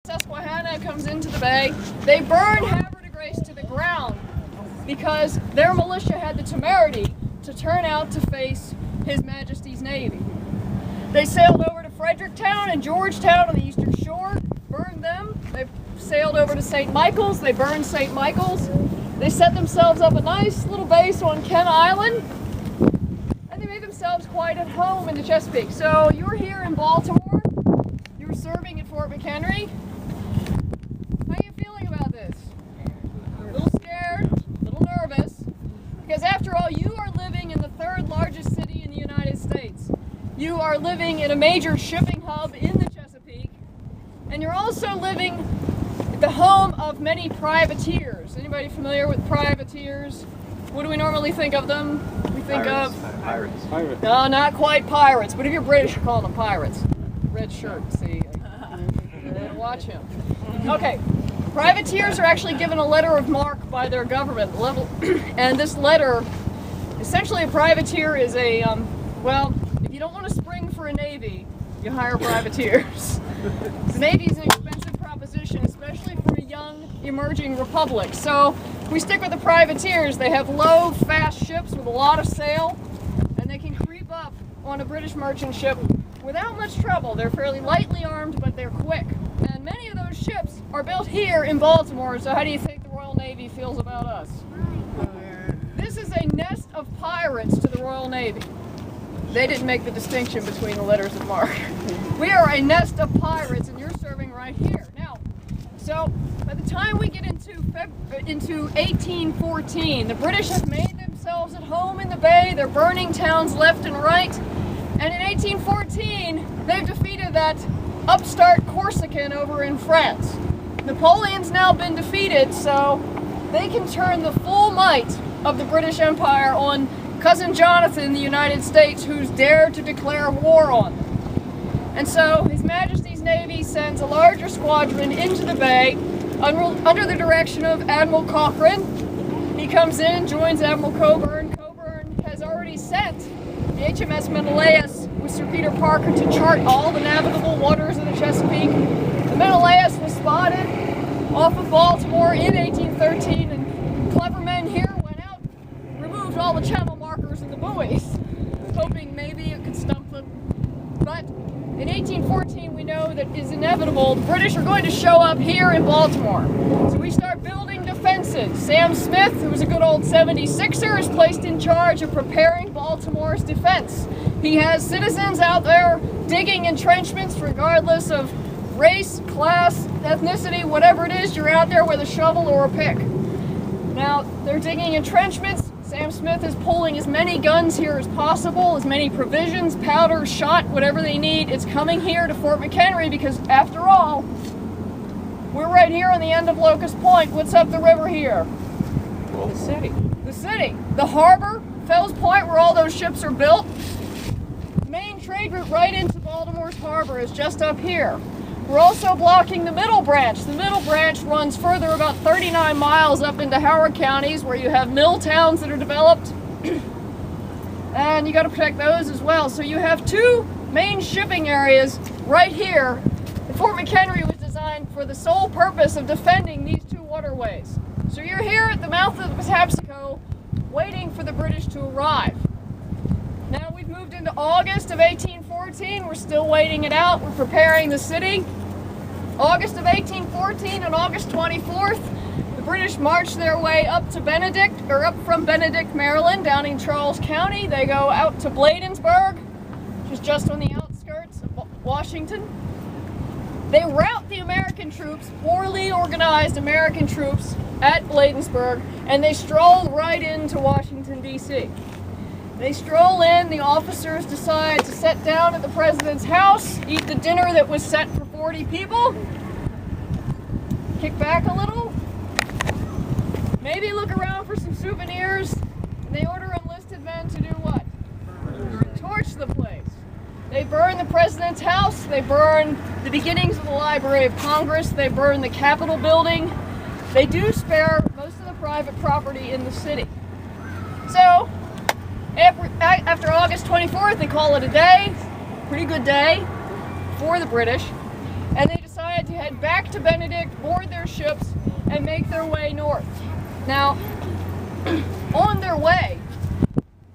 Susquehanna comes into the bay, they burn Havre de Grace to the ground because their militia had the temerity to turn out to face His Majesty's Navy. They sailed over to Fredericktown and Georgetown on the eastern shore, burned them. They sailed over to St. Michael's, they burned St. Michael's. They set themselves up a nice little base on Kent Island, and they made themselves quite at home in the Chesapeake. So you were here in Baltimore, you were serving at Fort McHenry. How are you feeling about this? A little scared, a little nervous, because after all, you are living in the third largest city in the United States. You are living in a major shipping hub in the Chesapeake, and you're also living at the home of many privateers. Anybody familiar with privateers? What do we normally think of them? We think Pirates. of Pirates. No, not quite pirates, but if you're British, you call them pirates. Red shirt, see? Watch him. Okay, privateers are actually given a letter of marque by their government, and this letter, essentially a privateer is a, well, if you don't want to spring for a navy, you hire privateers. The navy is an expensive proposition, especially for a young, emerging republic. So we stick with the privateers. They have low, fast ships with a lot of sail, and they can creep up on a British merchant ship without much trouble. They're fairly lightly armed, but they're quick. And many of those ships are built here in Baltimore, so how do you think the Royal Navy feels about us? This is a nest of pirates to the Royal Navy. They didn't make the distinction between the letters of marque. We are a nest of pirates, and you're serving right here. Now, so by the time we get into 1814, the British have made themselves at home in the bay. They're burning towns left and right. And in 1814, they've defeated that upstart Corsican over in France. Napoleon's now been defeated, so they can turn the full might of the British Empire on Cousin Jonathan, the United States, who's dared to declare war on them. And so His Majesty's Navy sends a larger squadron into the bay under the direction of Admiral Cochrane. He comes in, joins Admiral Coburn. Coburn has already sent the HMS Menelaus with Sir Peter Parker to chart all the navigable waters of the Chesapeake. The Menelaus was spotted off of Baltimore in 1813, and clever men here went out, removed all the channel markers and the buoys, hoping maybe it could stump them. But in 1814, we know that is inevitable. The British are going to show up here in Baltimore. So we start building defenses. Sam Smith, who was a good old 76er, is placed in charge of preparing Baltimore's defense. He has citizens out there digging entrenchments regardless of race, class, ethnicity, whatever it is, you're out there with a shovel or a pick. Now, they're digging entrenchments. Sam Smith is pulling as many guns here as possible, as many provisions, powder, shot, whatever they need. It's coming here to Fort McHenry because, after all, we're right here on the end of Locust Point. What's up the river here? Well, the city. The city. The harbor, Fells Point, where all those ships are built. The main trade route right into Baltimore's harbor is just up here. We're also blocking the middle branch. The middle branch runs further about 39 miles up into Howard counties, where you have mill towns that are developed. And you got to protect those as well. So you have two main shipping areas right here. And Fort McHenry was designed for the sole purpose of defending these two waterways. So you're here at the mouth of the Patapsco waiting for the British to arrive. Now we've moved into August of 1814. We're still waiting it out. We're preparing the city. August of 1814 and August 24th, the British march their way up to Benedict, or up from Benedict, Maryland, down in Charles County. They go out to Bladensburg, which is just on the outskirts of Washington. They rout the American troops, poorly organized American troops, at Bladensburg, and they stroll right into Washington, D.C. They stroll in, the officers decide to sit down at the president's house, eat the dinner that was set for 40 people, kick back a little, maybe look around for some souvenirs, and they order enlisted men to do what? Torch the place. They burn the president's house, they burn the beginnings of the Library of Congress, they burn the Capitol building. They do spare most of the private property in the city. So, after August 24th, they call it a day, pretty good day for the British, and they decide to head back back to Benedict, board their ships, and make their way north. Now, on their way,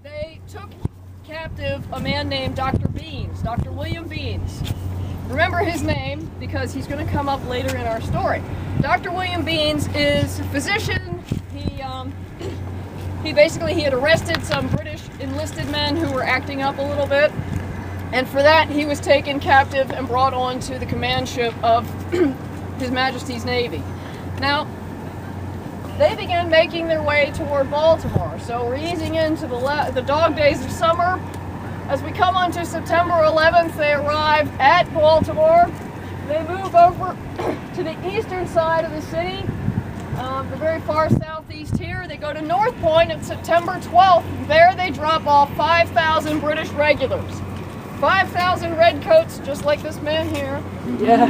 they took captive a man named Dr. Beans, Dr. William Beans. Remember his name because he's going to come up later in our story. Dr. William Beans is a physician. He had arrested some British enlisted men who were acting up a little bit, and for that he was taken captive and brought on to the command ship of His Majesty's Navy. Now, they began making their way toward Baltimore, so we're easing into the dog days of summer. As we come on to September 11th, they arrive at Baltimore. They move over to the eastern side of the city, the very far southeast here. They go to North Point on September 12th. There they drop off 5,000 British regulars. 5,000 redcoats, just like this man here. Yeah.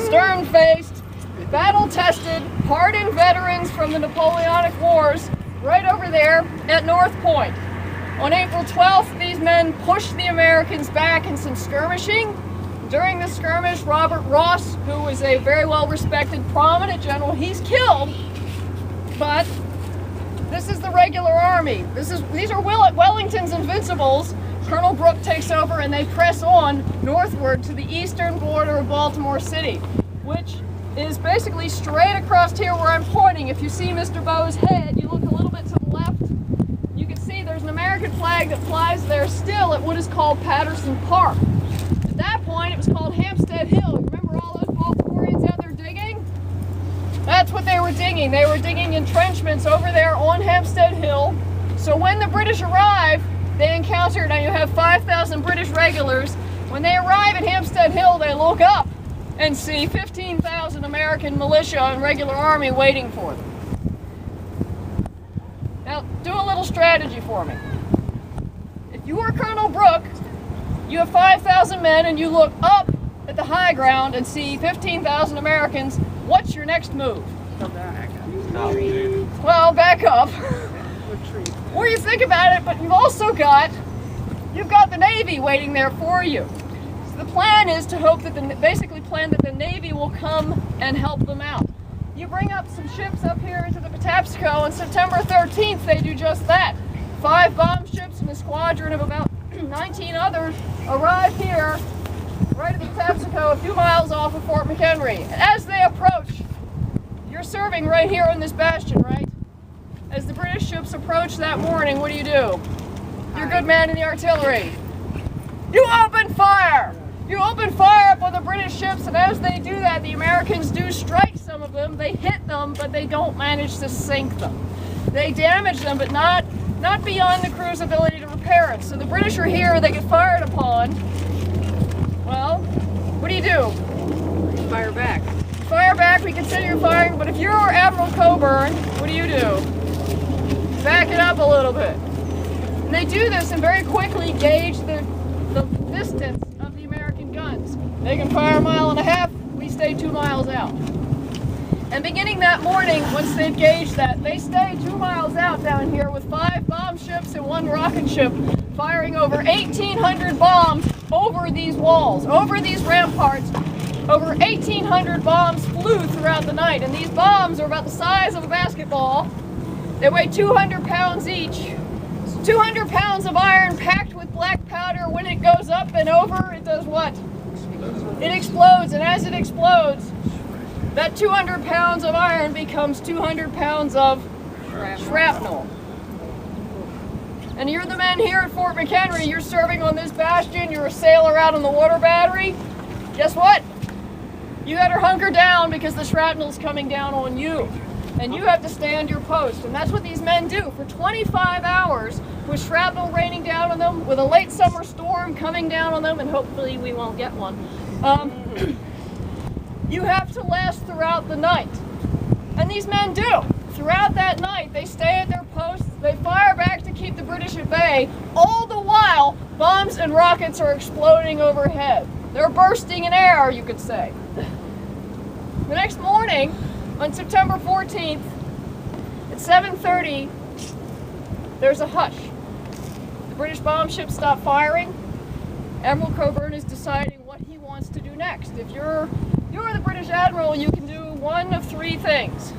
Stern-faced, battle-tested, hardened veterans from the Napoleonic Wars, right over there at North Point. On April 12th, these men pushed the Americans back in some skirmishing. During the skirmish, Robert Ross, who was a very well-respected, prominent general, he's killed. But this is the regular army. These are Wellington's Invincibles. Colonel Brooke takes over and they press on northward to the eastern border of Baltimore City, which is basically straight across here where I'm pointing. If you see Mr. Bowe's head, you look a little bit to the left, you can see there's an American flag that flies there still at what is called Patterson Park. At that point, it was called Hampstead Hill. Remember all those Baltimoreans out there digging? That's what they were digging. They were digging entrenchments over there on Hampstead Hill. So when the British arrive, they encounter, now you have 5,000 British regulars. When they arrive at Hampstead Hill, they look up and see 15,000 American militia and regular army waiting for them. Now, do a little strategy for me. If you are Colonel Brooke, you have 5,000 men and you look up at the high ground and see 15,000 Americans, what's your next move? Go back. Well, back up. Or you think about it, but you've also got the Navy waiting there for you. So the plan is to hope that the Navy will come and help them out. You bring up some ships up here into the Patapsco. On September 13th, they do just that. 5 bomb ships and a squadron of about 19 others arrive here, right at the Patapsco, a few miles off of Fort McHenry. And as they approach, you're serving right here on this bastion, right? As the British ships approach that morning, what do? You're a good man in the artillery. You open fire! You open fire up on the British ships, and as they do that, the Americans do strike some of them. They hit them, but they don't manage to sink them. They damage them, but not beyond the crew's ability to repair it. So the British are here, they get fired upon. Well, what do? Fire back. Fire back, we continue firing, but if you're Admiral Coburn, what do? Back it up a little bit. And they do this and very quickly gauge the distance of the American guns. They can fire 1.5 miles, we stay 2 miles out. And beginning that morning, once they've gauged that, they stay 2 miles out down here with 5 bomb ships and 1 rocket ship, firing over 1,800 bombs over these walls, over these ramparts. Over 1,800 bombs flew throughout the night, and these bombs are about the size of a basketball. They weigh 200 pounds each. 200 pounds of iron packed with black powder. When it goes up and over, it does what? It explodes, and as it explodes, that 200 pounds of iron becomes 200 pounds of shrapnel. And you're the men here at Fort McHenry, you're serving on this bastion, you're a sailor out on the water battery. Guess what? You better hunker down because the shrapnel's coming down on you. And you have to stand your post. And that's what these men do for 25 hours with shrapnel raining down on them, with a late summer storm coming down on them, and hopefully we won't get one. You have to last throughout the night. And these men do. Throughout that night, they stay at their posts, they fire back to keep the British at bay. All the while, bombs and rockets are exploding overhead. They're bursting in air, you could say. The next morning, on September 14th, at 7:30, there's a hush. The British bomb ships stop firing. Admiral Coburn is deciding what he wants to do next. If you're you're the British Admiral, you can do one of three things.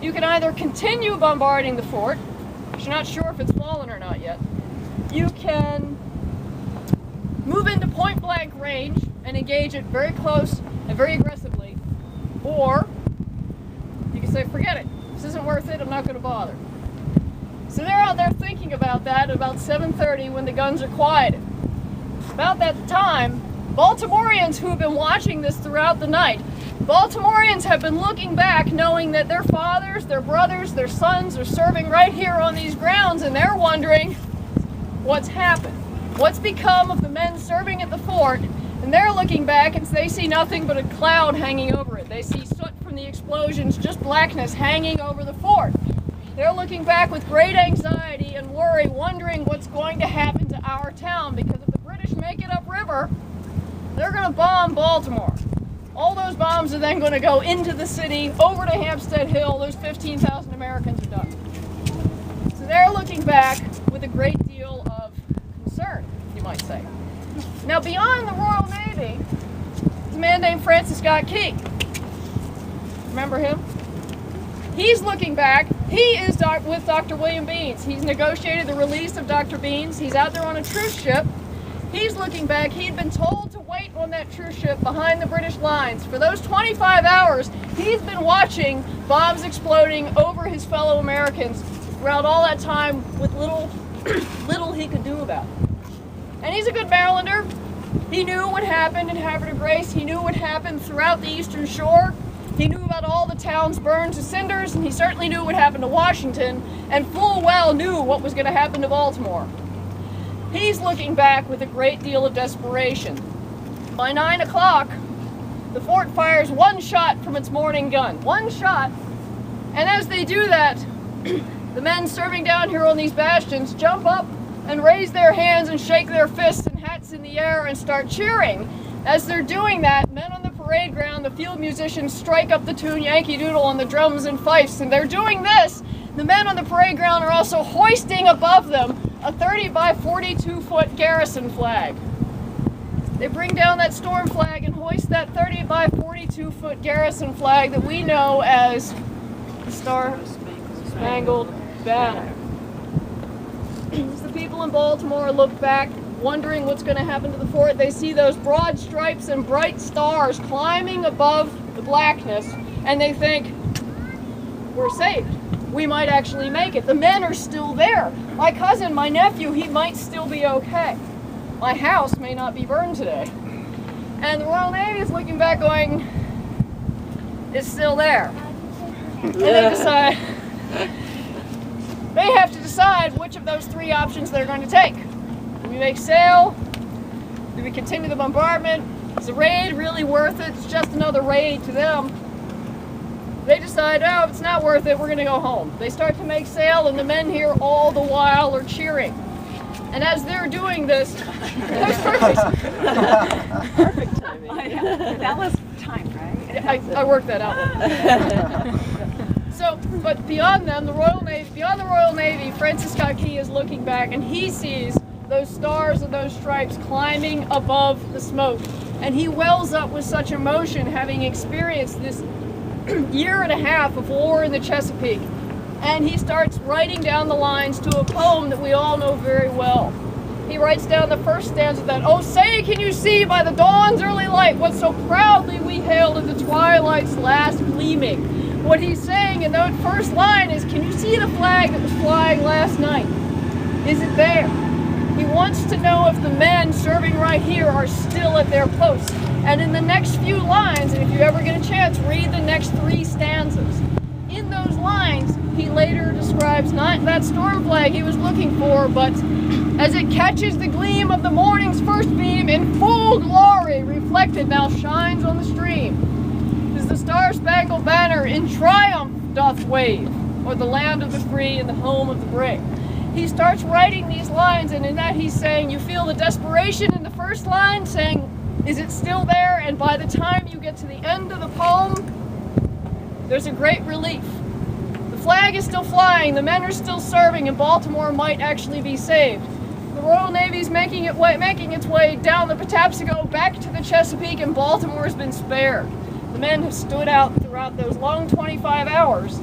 You can either continue bombarding the fort, which you're not sure if it's fallen or not yet. You can move into point-blank range and engage it very close and very aggressively, or you can say, forget it, this isn't worth it, I'm not going to bother. So they're out there thinking about that at about 7:30 when the guns are quieted. About that time, Baltimoreans who have been watching this throughout the night, Baltimoreans have been looking back knowing that their fathers, their brothers, their sons are serving right here on these grounds, and they're wondering what's happened. What's become of the men serving at the fort? And they're looking back and they see nothing but a cloud hanging over it. They see soot from the explosions, just blackness hanging over the fort. They're looking back with great anxiety and worry, wondering what's going to happen to our town, because if the British make it upriver, they're going to bomb Baltimore. All those bombs are then going to go into the city, over to Hampstead Hill. Those 15,000 Americans are done. So they're looking back with a great deal of concern, you might say. Now, beyond the Royal Navy, there's a man named Francis Scott Key. Remember him? He's looking back. He is with Dr. William Beans. He's negotiated the release of Dr. Beans. He's out there on a truce ship. He's looking back. He'd been told to wait on that truce ship behind the British lines. For those 25 hours, he's been watching bombs exploding over his fellow Americans throughout all that time with little he could do about it. And he's a good Marylander. He knew what happened in Havre de Grace. He knew what happened throughout the Eastern Shore. He knew about all the towns burned to cinders, and he certainly knew what happened to Washington, and full well knew what was going to happen to Baltimore. He's looking back with a great deal of desperation. By 9 o'clock, the fort fires one shot from its morning gun. One shot. And as they do that, the men serving down here on these bastions jump up and raise their hands and shake their fists and hats in the air and start cheering. As they're doing that, men on the parade ground, the field musicians strike up the tune Yankee Doodle on the drums and fifes, and they're doing this. The men on the parade ground are also hoisting above them a 30 by 42 foot garrison flag. They bring down that storm flag and hoist that 30 by 42 foot garrison flag that we know as the Star-Spangled Banner. As the people in Baltimore look back, wondering what's going to happen to the fort, they see those broad stripes and bright stars climbing above the blackness, and they think, we're saved. We might actually make it. The men are still there. My cousin, my nephew, he might still be okay. My house may not be burned today. And the Royal Navy is looking back going, it's still there. And they have to decide which of those three options they're going to take. Do we make sail? Do we continue the bombardment? Is the raid really worth it? It's just another raid to them. They decide, oh, it's not worth it, we're going to go home. They start to make sail, and the men here all the while are cheering. And as they're doing this, that's perfect. Perfect timing. That was time, right? I worked that out. So, but beyond them, beyond the Royal Navy, Francis Scott Key is looking back, and he sees those stars and those stripes climbing above the smoke. And he wells up with such emotion, having experienced this year and a half of war in the Chesapeake. And he starts writing down the lines to a poem that we all know very well. He writes down the first stanza of that, "Oh, say, can you see by the dawn's early light what so proudly we hailed in the twilight's last gleaming?" What he's saying in that first line is, can you see the flag that was flying last night? Is it there? He wants to know if the men serving right here are still at their posts. And in the next few lines, and if you ever get a chance, read the next three stanzas. In those lines, he later describes not that storm flag he was looking for, but as it catches the gleam of the morning's first beam in full glory, reflected now shines on the stream. As the Star-Spangled Banner in triumph doth wave, o'er the land of the free and the home of the brave. He starts writing these lines, and in that he's saying, you feel the desperation in the first line, saying, is it still there? And by the time you get to the end of the poem, there's a great relief. The flag is still flying, the men are still serving, and Baltimore might actually be saved. The Royal Navy's making its way down the Patapsco back to the Chesapeake, and Baltimore's been spared. men have stood out throughout those long 25 hours.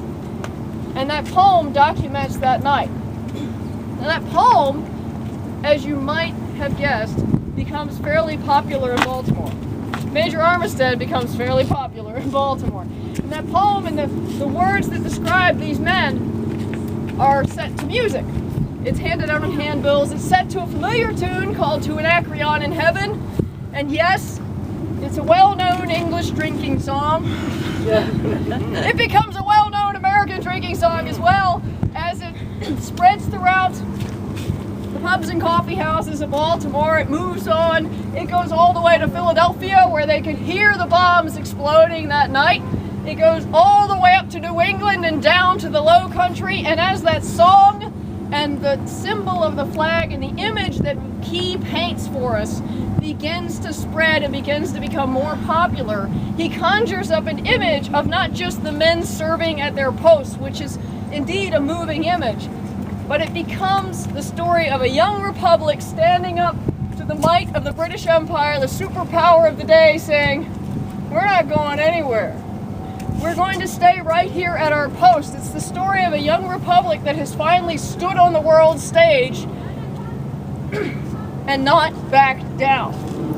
And that poem documents that night. And that poem, as you might have guessed, becomes fairly popular in Baltimore. Major Armistead becomes fairly popular in Baltimore. And that poem and the words that describe these men are set to music. It's handed out on handbills. It's set to a familiar tune called To an Acreon in Heaven. And yes, it's a well-known English drinking song. It becomes a well-known American drinking song as well, as it spreads throughout the pubs and coffee houses of Baltimore. It moves on. It goes all the way to Philadelphia, where they could hear the bombs exploding that night. It goes all the way up to New England and down to the Low Country. And as that song and the symbol of the flag and the image that Key paints for us begins to spread and begins to become more popular, he conjures up an image of not just the men serving at their posts, which is indeed a moving image, but it becomes the story of a young republic standing up to the might of the British Empire, the superpower of the day, saying, "We're not going anywhere. We're going to stay right here at our post." It's the story of a young republic that has finally stood on the world stage and not backed down.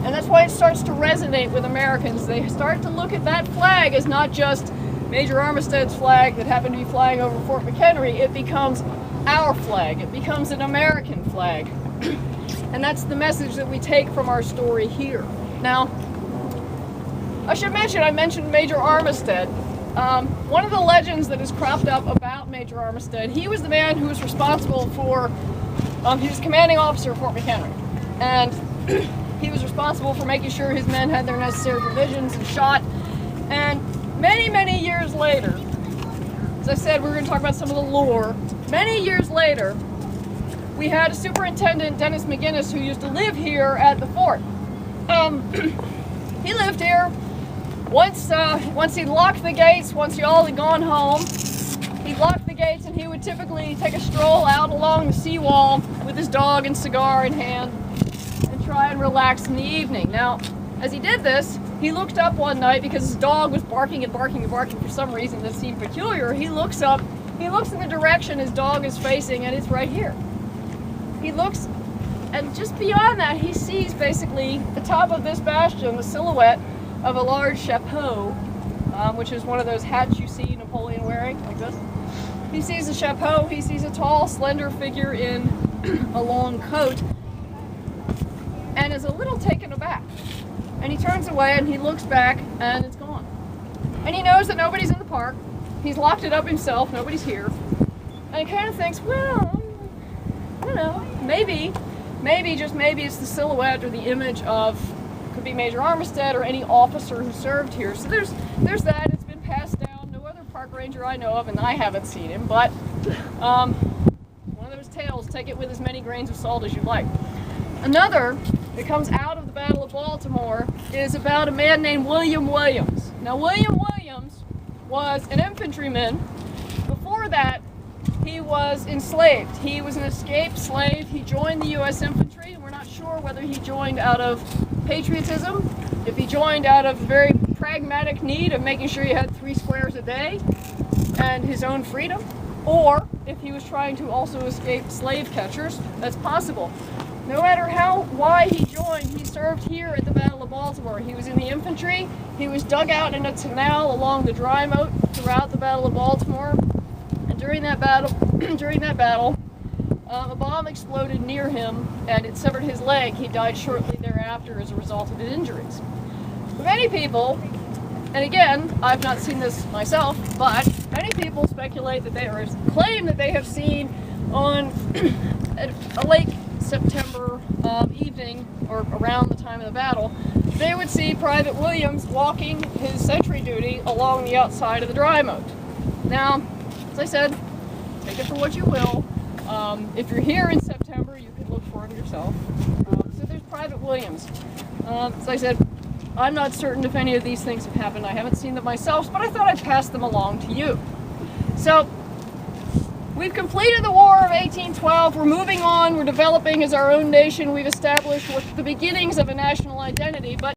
And that's why it starts to resonate with Americans. They start to look at that flag as not just Major Armistead's flag that happened to be flying over Fort McHenry. It becomes our flag. It becomes an American flag. And that's the message that we take from our story here. Now, I should mention, I mentioned Major Armistead. One of the legends that has cropped up about Major Armistead, he was the man who was responsible for, he was commanding officer of Fort McHenry. And he was responsible for making sure his men had their necessary provisions and shot. And many, many years later, as I said, we're going to talk about some of the lore. Many years later, we had a superintendent, Dennis McGinnis, who used to live here at the fort. He lived here. Once he'd locked the gates, once y'all had gone home, he'd lock the gates and he would typically take a stroll out along the seawall with his dog and cigar in hand and try and relax in the evening. Now, as he did this, he looked up one night because his dog was barking and barking and barking for some reason that seemed peculiar. He looks up, he looks in the direction his dog is facing, and it's right here. He looks, and just beyond that, he sees basically the top of this bastion, the silhouette of a large chapeau, which is one of those hats you see Napoleon wearing, like this. He sees a chapeau, he sees a tall, slender figure in a long coat, and is a little taken aback. And he turns away and he looks back and it's gone. And he knows that nobody's in the park. He's locked it up himself, nobody's here. And he kind of thinks, well, I don't know, maybe, just maybe it's the silhouette or the image of, could be Major Armistead or any officer who served here. So there's that, it's been passed down. No other park ranger I know of, and I haven't seen him, but one of those tales, take it with as many grains of salt as you like. Another that comes out of the Battle of Baltimore is about a man named William Williams. Now, William Williams was an infantryman. Before that, he was enslaved. He was an escaped slave. He joined the U.S. infantry. We're not sure whether he joined out of patriotism, if he joined out of very pragmatic need of making sure he had 3 squares a day and his own freedom, or if he was trying to also escape slave catchers. That's possible. No matter why he joined, he served here at the Battle of Baltimore. He was in the infantry. He was dug out in a canal along the dry moat throughout the Battle of Baltimore. And during that battle, a bomb exploded near him and it severed his leg. He died shortly thereafter as a result of his injuries. But many people, and again, I've not seen this myself, but many people speculate that claim that they have seen on a late September evening, or around the time of the battle, they would see Private Williams walking his sentry duty along the outside of the dry moat. Now, as I said, take it for what you will. If you're here in September, you can look for him yourself. So there's Private Williams. As I said, I'm not certain if any of these things have happened. I haven't seen them myself, but I thought I'd pass them along to you. So, we've completed the War of 1812. We're moving on. We're developing as our own nation. We've established the beginnings of a national identity. But